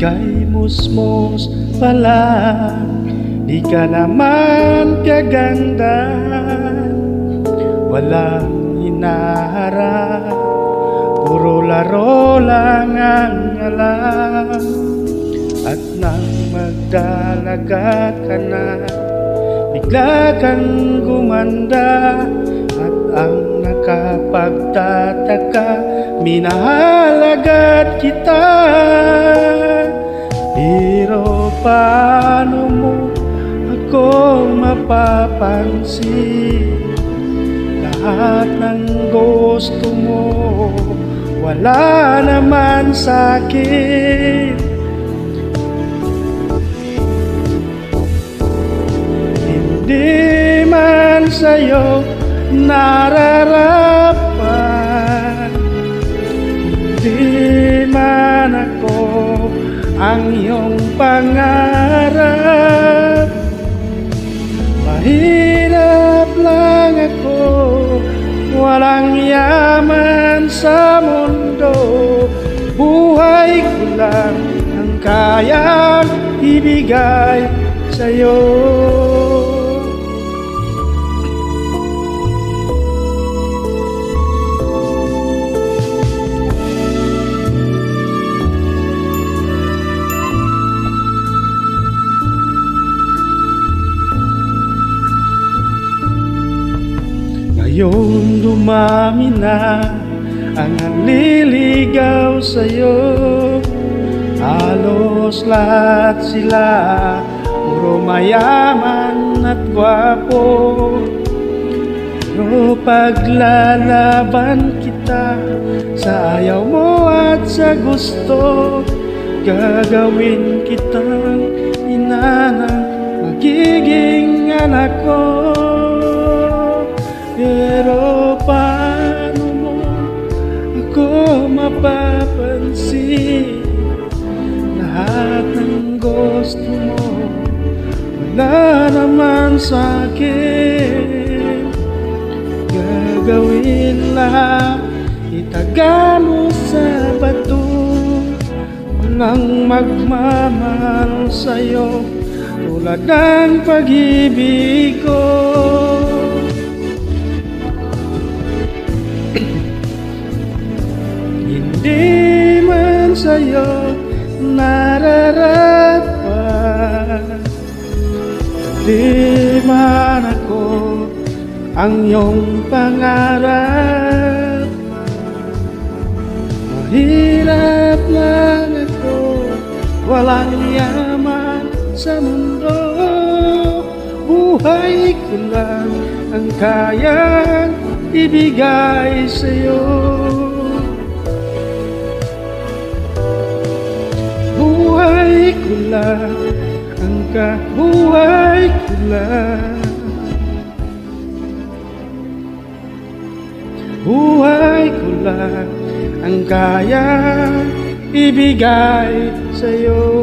Ika'y musmos pa lang, di ka naman kaganda. Walang hinaharap, puro laro lang ang alam. At nang magdalaga ka na, bigla kang gumanda. At ang nakapagtataka, minahal agad kita. Pero paano mo ako mapapansin? Lahat ng gusto mo, wala naman sa'kin. Hindi man sa'yo nararapat, hindi man ako ang iyong pangarap. Mahirap lang ako, walang yaman sa mundo. Buhay ko lang ang kayang ibigay sa'yo. Ngayon dumami na ang naliligaw sa'yo. Halos lahat sila puro mayaman at gwapo. Pero paglalaban kita sa ayaw mo at sa gusto, gagawin kitang ina ng magiging anak ko. Pero paano mo ako mapapansin? Lahat ng gusto mo, wala naman sa'kin. Gagawin lahat, itaga mo sa bato. Walang magmamahal sa'yo tulad ng pag-ibig ko. Hindi man sa'yo nararapat, di man ako ang iyong pangarap. Mahirap lang ako, walang yaman sa mundo. Buhay ko lang ang kayang ibigay sa'yo. Buhay ko lang ang buhay ko lang. Buhay ko lang ang kaya ibigay sa'yo.